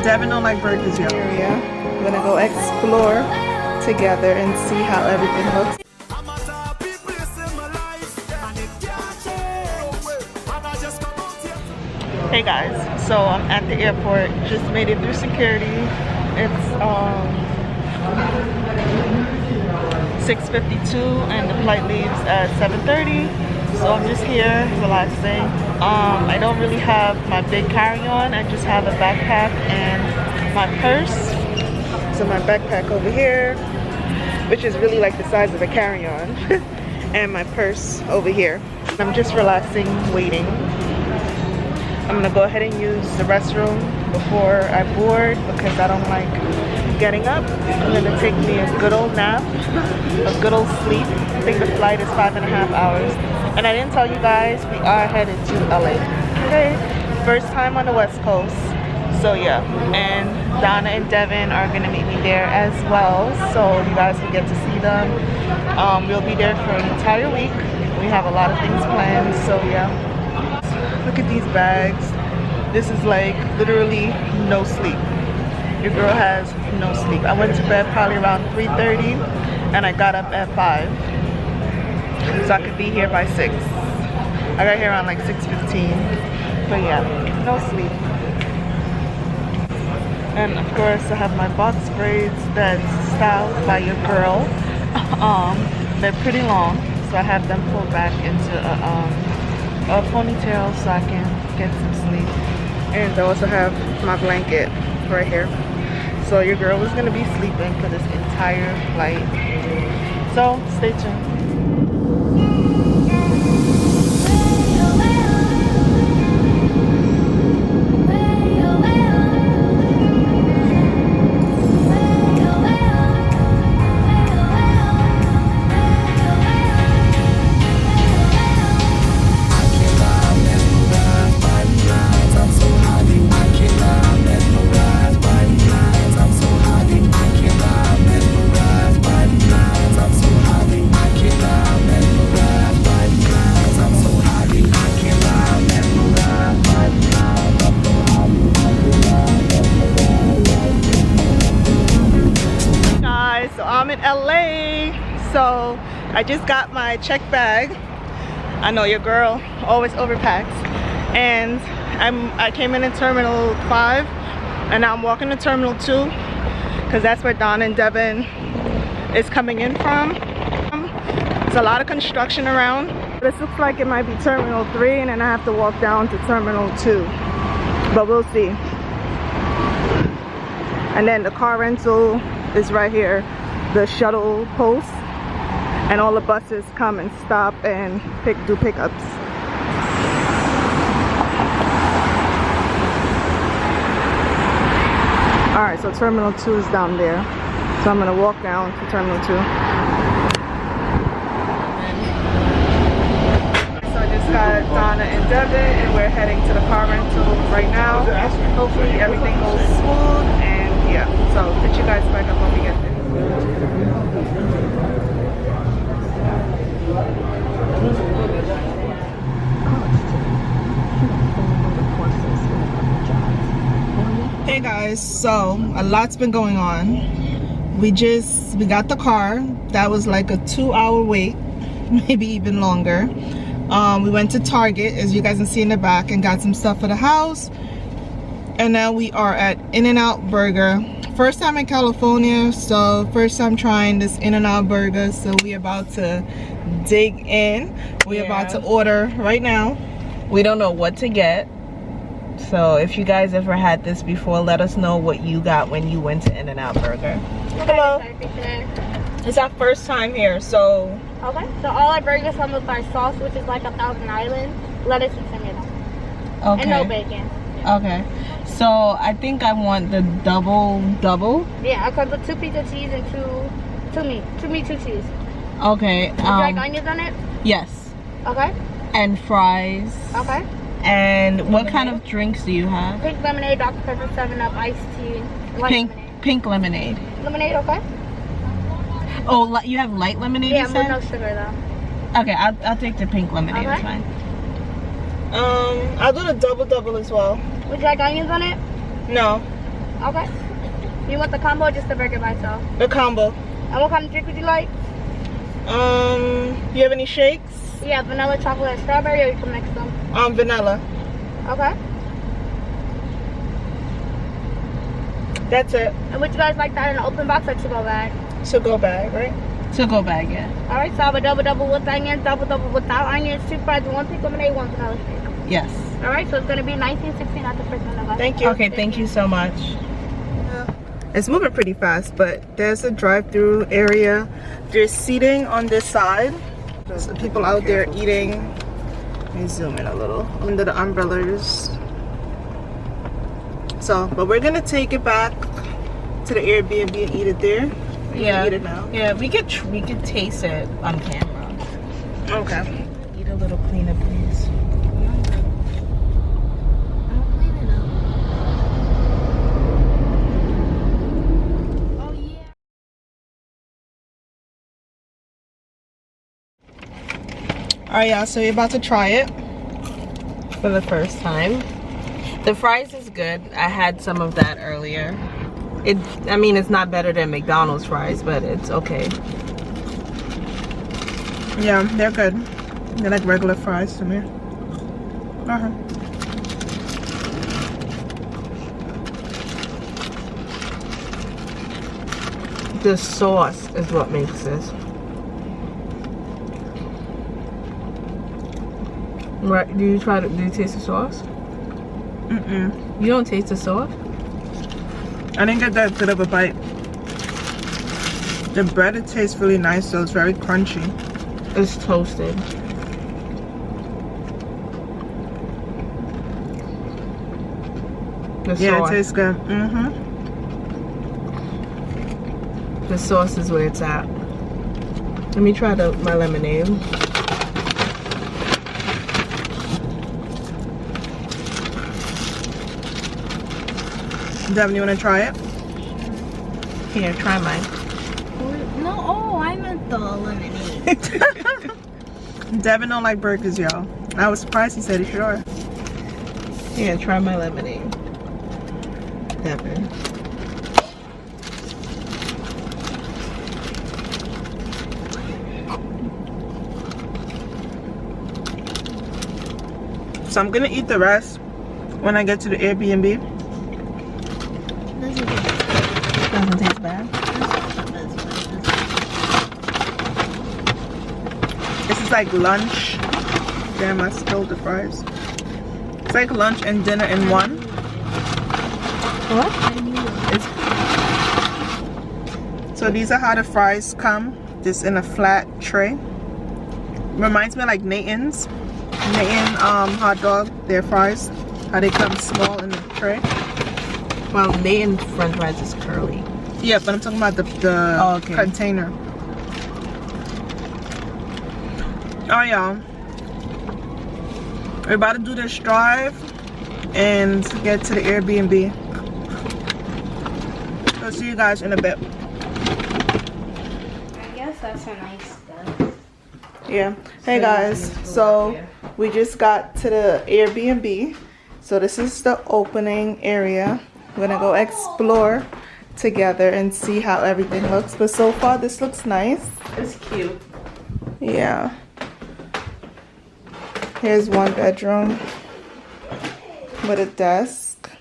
Devin don't like burgers, y'all. Area. We're gonna go explore together and see how everything looks. Hey guys, so I'm at the airport. Just made it through security. It's 6:52 and the flight leaves at 7:30. So I'm just here relaxing. I don't really have my big carry-on. I just have a backpack and my purse. So my backpack over here, which is really like the size of a carry-on, and my purse over here. I'm just relaxing, waiting. I'm gonna go ahead and use the restroom before I board because I don't like getting up. I'm gonna take me a good old nap, a good old sleep. I think the flight is 5.5 hours. And I didn't tell you guys, we are headed to LA. Okay, first time on the West Coast. So yeah, and Donna and Devin are gonna meet me there as well. So you guys will get to see them. We'll be there for an entire week. We have a lot of things planned, so yeah. Look at these bags. This is like literally no sleep. Your girl has no sleep. I went to bed probably around 3:30 and I got up at 5. So I could be here by 6. I got here around like 6:15. But yeah, no sleep. And of course I have my box braids that's styled by your girl. They're pretty long, so I have them pulled back into a ponytail so I can get some sleep. And I also have my blanket right here. So your girl is gonna be sleeping for this entire flight. So stay tuned. I'm in LA, so I just got my check bag. I know your girl always overpacks, and I came in Terminal 5, and now I'm walking to Terminal 2 because that's where Donna and Devin is coming in from. There's a lot of construction around. This looks like it might be Terminal 3, and then I have to walk down to Terminal 2, but we'll see. And then the car rental is right here. The shuttle post, and all the buses come and stop and do pickups. Alright, so Terminal 2 is down there. So I'm gonna walk down to Terminal 2. So I just got Donna and Devin, and we're heading to the car rental right now. Hopefully everything goes smooth, and yeah. So put you guys back up when we get there. Hey guys, so a lot's been going on. We got the car. That was like a 2-hour wait, maybe even longer. We went to Target, as you guys can see in the back, and got some stuff for the house. And now we are at In-N-Out Burger. First time in California, so first time trying this In-N-Out burger. So we about to dig in. We're about to order right now. We don't know what to get. So if you guys ever had this before, let us know what you got when you went to In-N-Out Burger. Hello. It's our first time here, so. Okay, so all our burgers come with our sauce, which is like 1,000 Island, lettuce and tomato. Okay. And no bacon. Okay. So I think I want the double. Yeah, it comes with 2 pieces of cheese and 2 meat, 2 cheese. Okay. Would you like onions on it? Yes. Okay. And fries. Okay. And what kind of drinks do you have? Pink lemonade, Dr. Pepper, 7-Up, iced tea, Pink lemonade. Lemonade, okay. Oh, you have light lemonade? Yeah, you said? with no sugar though. Okay, I'll take the pink lemonade. Okay. It's fine. I'll do the double as well. Would you like onions on it? No. Okay. You want the combo or just the burger by itself? The combo. And what kind of drink would you like? You have any shakes? Yeah, vanilla, chocolate, and strawberry, or you can mix them. Vanilla. Okay. That's it. And would you guys like that in an open box or to-go bag? To-go bag, right? To-go bag, yeah. All right, so I have a double with onions, double without onions, 2 fries, 1 pickle lemonade, 1 vanilla shake. Yes. All right, so it's gonna be $19.16 at the first one of us. Thank you. Okay, thank you so much. It's moving pretty fast, but there's a drive-through area. There's seating on this side. There's people out there eating. Let me zoom in a little under the umbrellas. So, but we're gonna take it back to the Airbnb and eat it there. Yeah. Eat it now. Yeah, we could taste it on camera. Okay. Eat a little cleaner, please. Alright, y'all. So we're about to try it. For the first time. The fries is good. I had some of that earlier. I mean, it's not better than McDonald's fries, but it's okay. Yeah, they're good. They're like regular fries to me. The sauce is what makes this. Right? Do you taste the sauce? Mm-mm. You don't taste the sauce? I didn't get that good of a bite. The bread, it tastes really nice, so it's very crunchy. It's toasted. The Yeah, sauce. it tastes good. Mm-hmm. The sauce is where it's at. Let me try my lemonade. Devin, you want to try it? Here, try mine. No, I meant the lemonade. Devin don't like burgers, y'all. I was surprised he said it, sure. Here, try my lemonade. Devin. So I'm gonna eat the rest when I get to the Airbnb. Doesn't taste bad. This is like lunch. Damn, I spilled the fries. It's like lunch and dinner in one. What? So these are how the fries come. Just in a flat tray. Reminds me of like Nathan's hot dog, their fries. How they come small in the tray. Well, Nathan french fries is curly. Yeah, but I'm talking about the okay. container. Oh, y'all. We're about to do this drive and get to the Airbnb. I'll see you guys in a bit. I guess that's a nice stuff. Yeah. Hey guys, so we just got to the Airbnb. So this is the opening area. We're gonna go explore together and see how everything looks. But so far this looks nice. It's cute. Yeah. Here's one bedroom with a desk.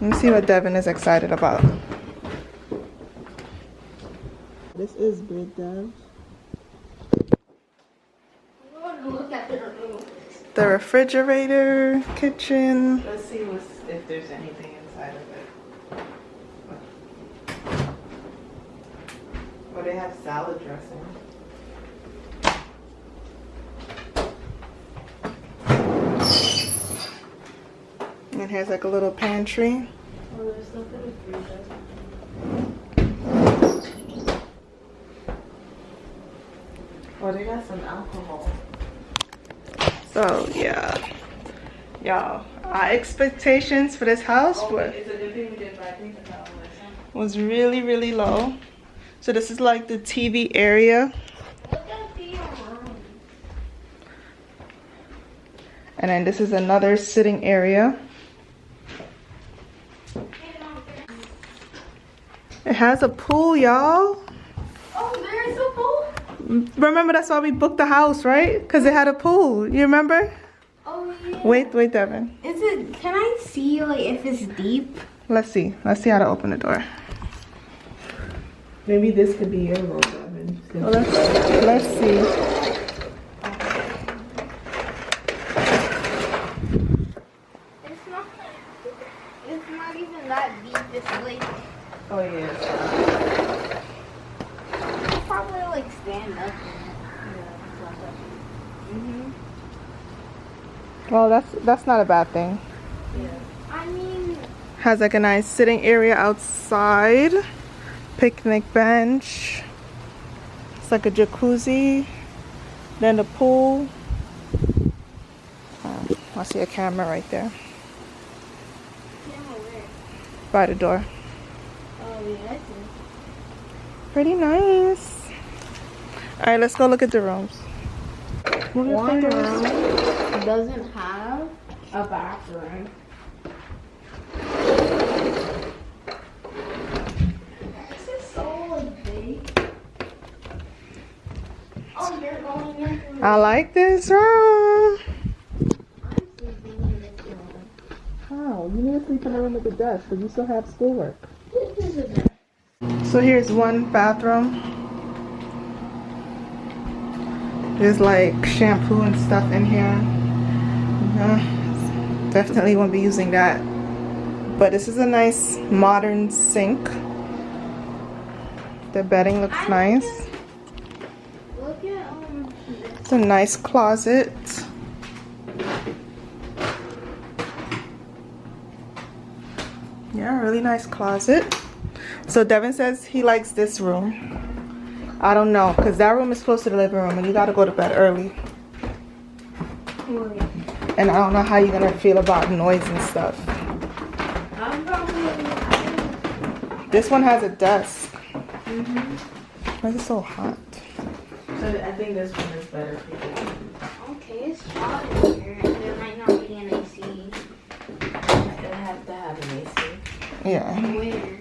Let me see what Devin is excited about. This is big, Dev. Look at the room. The refrigerator, kitchen. Let's see if there's anything inside of it. Oh, they have salad dressing. And here's like a little pantry. Oh, there's stuff in the freezer. Oh, they got some alcohol. So yeah, y'all, our expectations for this house was really, really low. So this is like the TV area. Look at the room. And then this is another sitting area. It has a pool, y'all. Oh, there is a pool? Remember, that's why we booked the house, right? Because it had a pool. You remember? Oh, yeah. Wait, Devin. Is it, can I see, like, if it's deep? Let's see. Let's see how to open the door. Maybe this could be your room, Devin. Well, let's see. It's not even that deep. It's like, Oh, yeah. I'll probably like stand up in it. Well, that's not a bad thing. I mean, Has like a nice sitting area outside. Picnic bench. It's like a jacuzzi. Then the pool. I see a camera right there. By the door. oh yeah, that's it. Pretty nice. Alright, let's go look at the rooms. Move your One fingers. room doesn't have a bathroom. This is so like big. Oh, you're going in. I like this room. I'm sleeping in this room. How? You need to sleep in the room with the desk because you still have schoolwork. This is a bed. So here's one bathroom. There's like shampoo and stuff in here. Definitely won't be using that. But this is a nice modern sink. The bedding looks nice. Look at this. It's a nice closet. Yeah, really nice closet. So Devin says he likes this room. I don't know, because that room is close to the living room and you got to go to bed early. And I don't know how you're going to feel about noise and stuff. I'm probably. This one has a desk. Why is it so hot? So I think this one is better for you. Okay, it's hot in here, and there might not be an AC. I have to have an AC. Yeah. Where?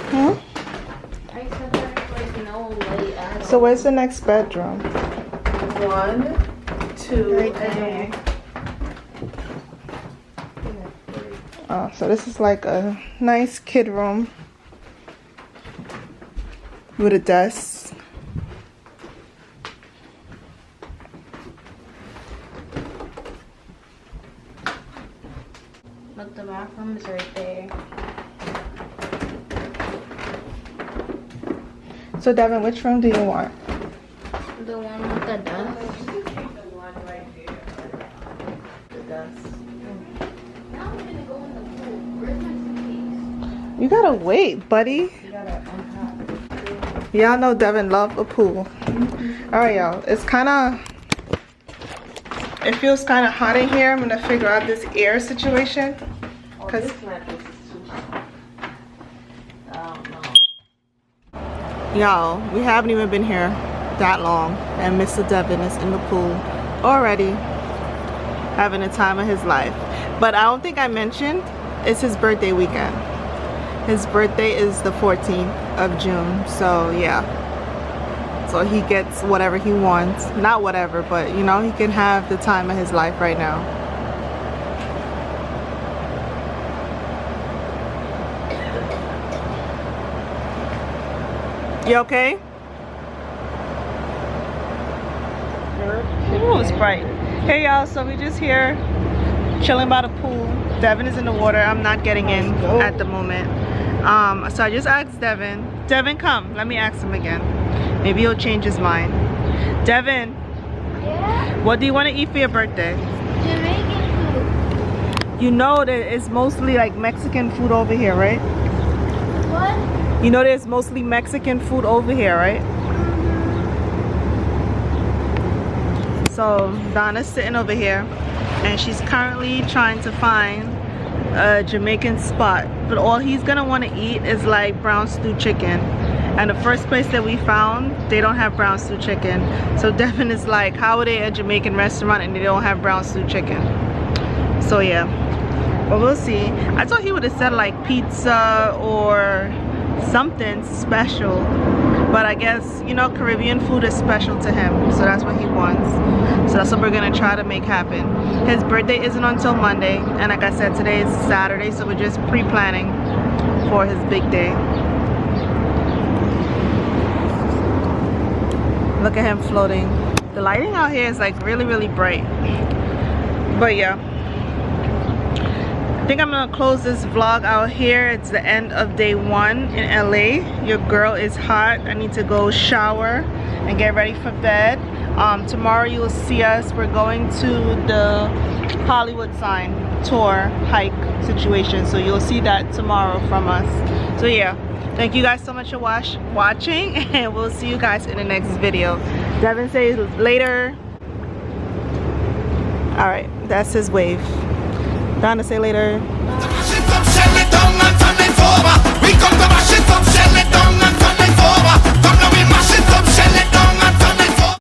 Hmm? I said there's like no light at all. So where's the next bedroom? 1, 2, Right and then Oh, so this is like a nice kid room with a desk. Look, the bathroom is right there. So Devin, which room do you want? The one with the dust. the one right here. The dust. Now I'm gonna go in the pool. Where's my suitcase? You gotta wait, buddy. You gotta unpack. Y'all know Devin love a pool. Alright, y'all. It's it feels kind of hot in here. I'm gonna figure out this air situation. Oh, Cause this mattress is too small. I don't know. y'all, we haven't even been here that long, and Mr. Devin is in the pool already, having the time of his life. But I don't think I mentioned it's his birthday weekend. His birthday is the 14th of June, so yeah. So he gets whatever he wants. Not whatever, but you know, he can have the time of his life right now. You okay? Ooh, it's bright. Hey y'all, so we just here chilling by the pool. Devin is in the water. I'm not getting in at the moment. So I just asked Devin. Devin, come. Let me ask him again. Maybe he'll change his mind. Devin, Yeah? what do you want to eat for your birthday? Jamaican food. You know that it's mostly like Mexican food over here, right? What? You know there's mostly Mexican food over here, right? So Donna's sitting over here and she's currently trying to find a Jamaican spot, but all he's gonna want to eat is like brown stew chicken And the first place that we found, they don't have brown stew chicken. So Devin is like, how are they a Jamaican restaurant and they don't have brown stew chicken? So yeah, but we'll see. I thought he would have said like pizza or something special, but I guess, you know, Caribbean food is special to him, so that's what he wants. So that's what we're gonna try to make happen. His birthday isn't until Monday, and like I said, today is Saturday, so we're just pre-planning for his big day. Look at him floating. The lighting out here is like really, really bright. But yeah, I think I'm gonna close this vlog out here. It's the end of day 1 in LA. Your girl is hot. I need to go shower and get ready for bed. Tomorrow you will see us. We're going to the Hollywood sign tour hike situation, so you'll see that tomorrow from us. So yeah, thank you guys so much for watching, and we'll see you guys in the next video. Devin says later. All right, that's his wave. Donna, say later.